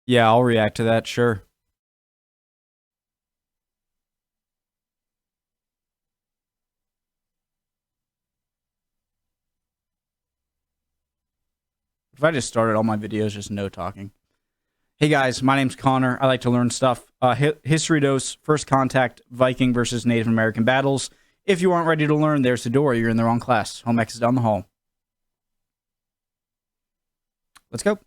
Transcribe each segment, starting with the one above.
Yeah, I'll react to that, sure. If I just started all my videos, just no talking. Hey guys, my name's Connor. I like to learn stuff. History dose, first contact, Viking versus Native American battles. If you aren't ready to learn, there's the door. You're in the wrong class. Home X is down the hall. Let's go.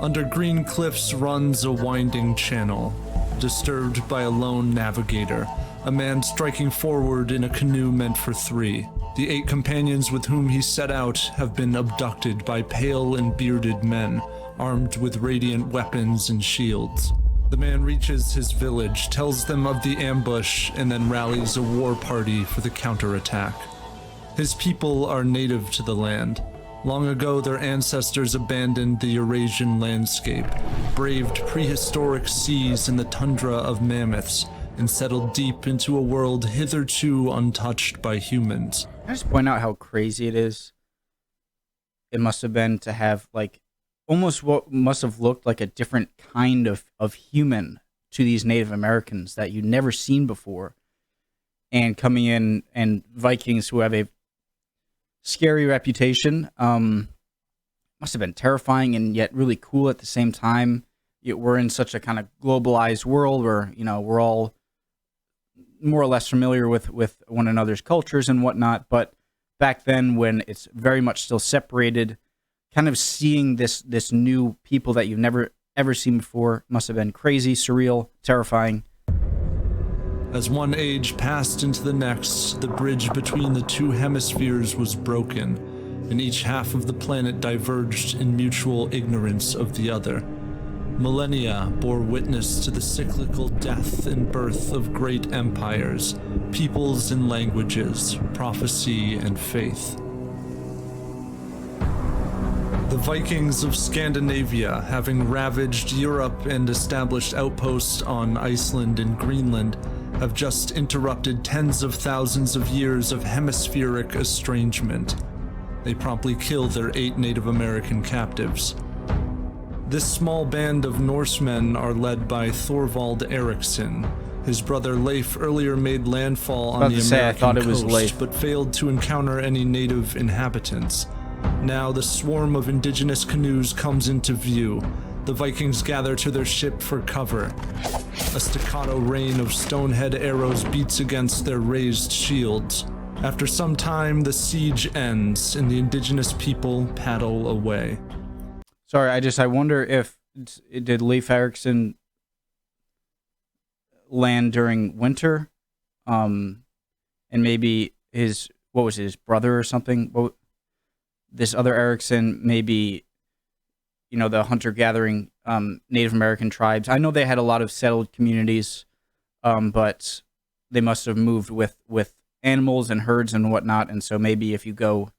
Under green cliffs runs a winding channel, disturbed by a lone navigator, a man striking forward in a canoe meant for three. The 8 companions with whom he set out have been abducted by pale and bearded men, armed with radiant weapons and shields. The man reaches his village, tells them of the ambush, and then rallies a war party for the counterattack. His people are native to the land. Long ago, their ancestors abandoned the Eurasian landscape, braved prehistoric seas and the tundra of mammoths, and settled deep into a world hitherto untouched by humans. Can I just point out how crazy it is? It must have been to have, like, almost what must have looked like a different kind of human to these Native Americans that you'd never seen before. And coming in, and Vikings who have a scary reputation, must have been terrifying and yet really cool at the same time. We're in such a kind of globalized world where, you know, we're all more or less familiar with one another's cultures and whatnot. But back then, when it's very much still separated, kind of seeing this new people that you've never ever seen before must have been crazy, surreal, terrifying. As one age passed into the next, the bridge between the two hemispheres was broken, and each half of the planet diverged in mutual ignorance of the other. Millennia bore witness to the cyclical death and birth of great empires, peoples and languages, prophecy and faith. The Vikings of Scandinavia, having ravaged Europe and established outposts on Iceland and Greenland, have just interrupted tens of thousands of years of hemispheric estrangement. They promptly kill their 8 Native American captives. This small band of Norsemen are led by Thorvald Eriksson. His brother Leif earlier made landfall on the American coast, but failed to encounter any native inhabitants. Now the swarm of indigenous canoes comes into view. The Vikings gather to their ship for cover. A staccato rain of stonehead arrows beats against their raised shields. After some time, the siege ends, and the indigenous people paddle away. Sorry, I wonder if, did Leif Erikson land during winter? And maybe what was his brother or something? This other Erickson, maybe, you know, the hunter-gathering Native American tribes. I know they had a lot of settled communities, but they must have moved with animals and herds and whatnot, and so maybe if you go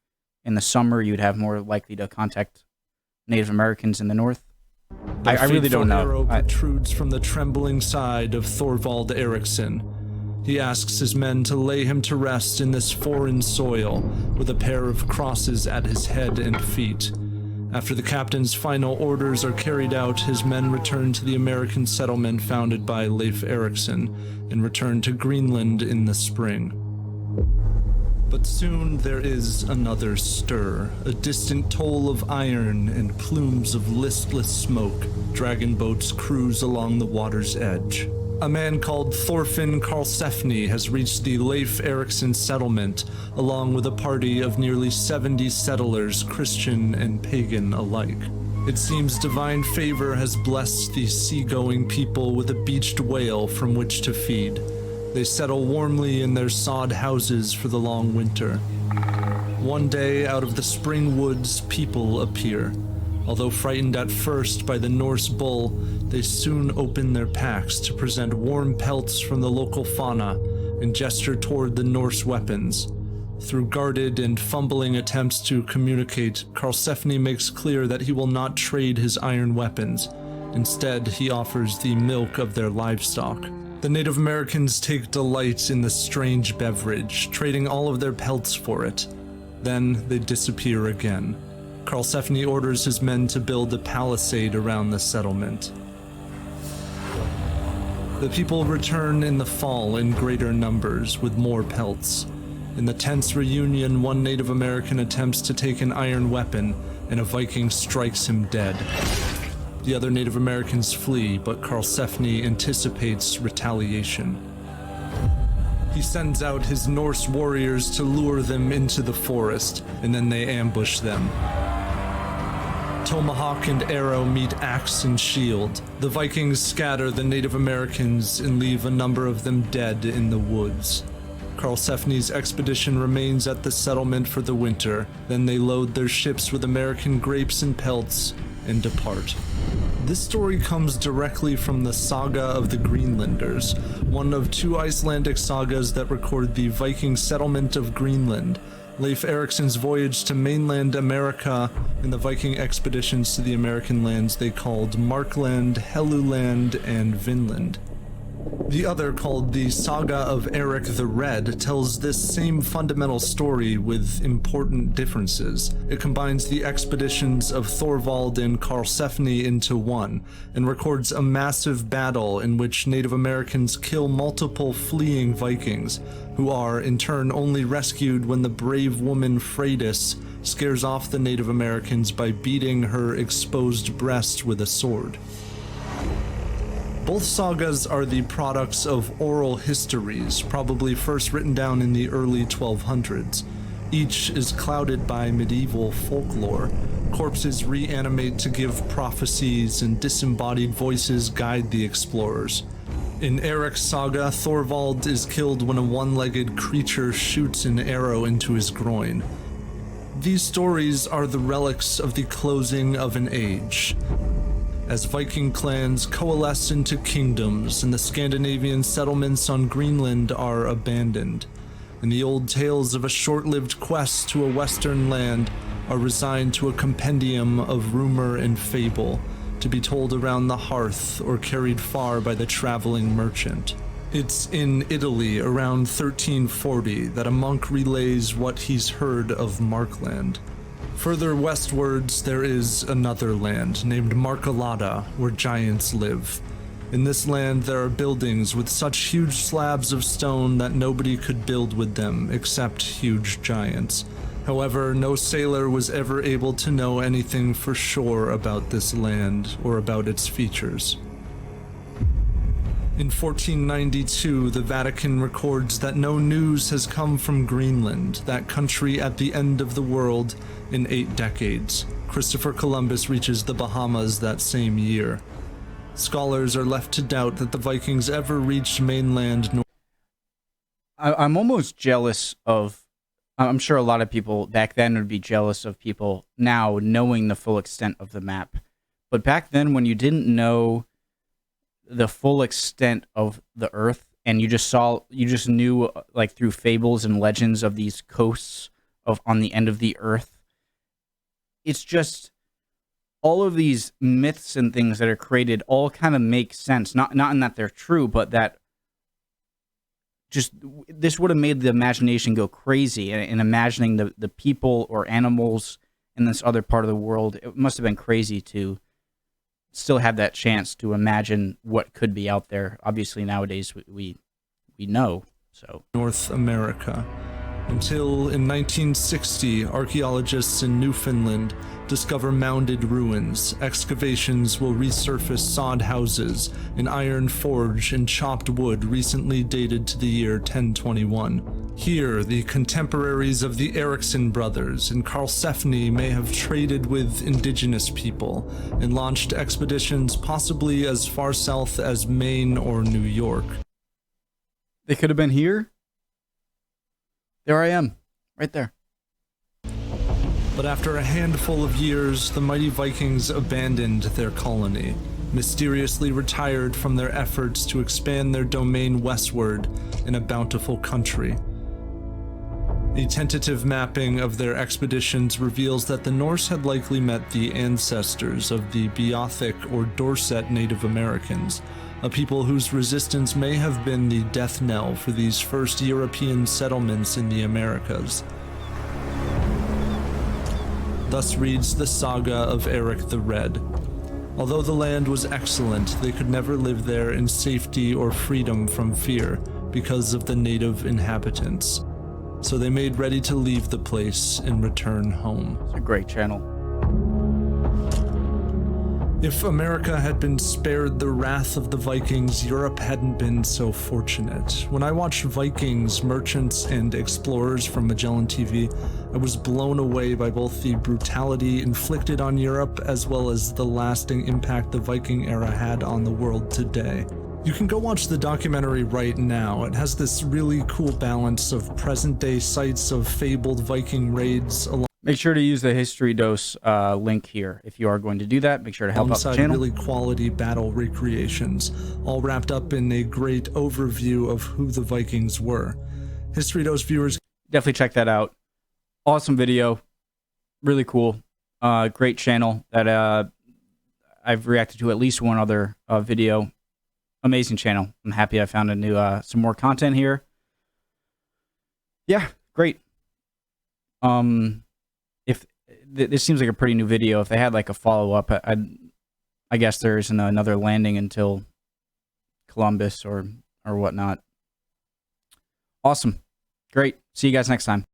in the summer, you'd have more likely to contact Native Americans in the north. I really don't know. Arrow protrudes from the trembling side of Thorvald Eriksson. He asks his men to lay him to rest in this foreign soil, with a pair of crosses at his head and feet. After the captain's final orders are carried out, his men return to the American settlement founded by Leif Erikson, and return to Greenland in the spring. But soon there is another stir, a distant toll of iron and plumes of listless smoke. Dragon boats cruise along the water's edge. A man called Thorfinn Karlsefni has reached the Leif Erikson settlement, along with a party of nearly 70 settlers, Christian and pagan alike. It seems divine favor has blessed these seagoing people with a beached whale from which to feed. They settle warmly in their sod houses for the long winter. One day, out of the spring woods, people appear. Although frightened at first by the Norse bull, they soon open their packs to present warm pelts from the local fauna and gesture toward the Norse weapons. Through guarded and fumbling attempts to communicate, Karlsefni makes clear that he will not trade his iron weapons. Instead, he offers the milk of their livestock. The Native Americans take delight in the strange beverage, trading all of their pelts for it. Then they disappear again. Karlsefni orders his men to build a palisade around the settlement. The people return in the fall in greater numbers with more pelts. In the tense reunion, one Native American attempts to take an iron weapon, and a Viking strikes him dead. The other Native Americans flee, but Karlsefni anticipates retaliation. He sends out his Norse warriors to lure them into the forest, and then they ambush them. Tomahawk and arrow meet axe and shield. The Vikings scatter the Native Americans and leave a number of them dead in the woods. Karlsefni's expedition remains at the settlement for the winter. Then they load their ships with American grapes and pelts and depart. This story comes directly from the Saga of the Greenlanders, one of two Icelandic sagas that record the Viking settlement of Greenland, Leif Erikson's voyage to mainland America, and the Viking expeditions to the American lands they called Markland, Helluland, and Vinland. The other, called the Saga of Eric the Red, tells this same fundamental story with important differences. It combines the expeditions of Thorvald and Karlsefni into one, and records a massive battle in which Native Americans kill multiple fleeing Vikings, who are, in turn, only rescued when the brave woman Freydis scares off the Native Americans by beating her exposed breast with a sword. Both sagas are the products of oral histories, probably first written down in the early 1200s. Each is clouded by medieval folklore. Corpses reanimate to give prophecies, and disembodied voices guide the explorers. In Eric's saga, Thorvald is killed when a one-legged creature shoots an arrow into his groin. These stories are the relics of the closing of an age. As Viking clans coalesce into kingdoms and the Scandinavian settlements on Greenland are abandoned, and the old tales of a short-lived quest to a western land are resigned to a compendium of rumor and fable, to be told around the hearth or carried far by the traveling merchant. It's in Italy around 1340 that a monk relays what he's heard of Markland. Further westwards, there is another land named Markalada, where giants live. In this land, there are buildings with such huge slabs of stone that nobody could build with them except huge giants. However, no sailor was ever able to know anything for sure about this land or about its features. In 1492, the Vatican records that no news has come from Greenland, that country at the end of the world, in 8 decades. Christopher Columbus reaches the Bahamas that same year. Scholars are left to doubt that the Vikings ever reached mainland. I'm almost jealous of, I'm sure a lot of people back then would be jealous of people now knowing the full extent of the map. But back then, when you didn't know the full extent of the earth, and you just knew like through fables and legends of these coasts of on the end of the earth, it's just all of these myths and things that are created all kind of make sense. Not in that they're true, but that just this would have made the imagination go crazy, and imagining the people or animals in this other part of the world. It must have been crazy to still have that chance to imagine what could be out there. Obviously nowadays we know. So North America. Until in 1960, archaeologists in Newfoundland discover mounded ruins. Excavations will resurface sod houses, an iron forge, and chopped wood recently dated to the year 1021. Here, the contemporaries of the Erikson brothers and Karlsefni may have traded with indigenous people and launched expeditions possibly as far south as Maine or New York. They could have been here. There I am, right there. But after a handful of years, the mighty Vikings abandoned their colony, mysteriously retired from their efforts to expand their domain westward in a bountiful country. A tentative mapping of their expeditions reveals that the Norse had likely met the ancestors of the Beothic or Dorset Native Americans, a people whose resistance may have been the death knell for these first European settlements in the Americas. Thus reads the saga of Eric the Red. Although the land was excellent, they could never live there in safety or freedom from fear because of the native inhabitants. So they made ready to leave the place and return home. It's a great channel. If America had been spared the wrath of the Vikings, Europe hadn't been so fortunate. When I watched Vikings, merchants, and explorers from Magellan TV, I was blown away by both the brutality inflicted on Europe as well as the lasting impact the Viking era had on the world today. You can go watch the documentary right now. It has this really cool balance of present-day sites of fabled Viking raids along Make sure to use the History Dose link here if you are going to do that. Make sure to help out the channel. Really quality battle recreations, all wrapped up in a great overview of who the Vikings were. History Dose viewers, definitely check that out. Awesome video, really cool. Great channel that I've reacted to at least one other video. Amazing channel. I'm happy I found a new some more content here. Yeah, great. If this seems like a pretty new video, if they had like a follow-up, I guess there isn't another landing until Columbus or whatnot. Awesome. Great. See you guys next time.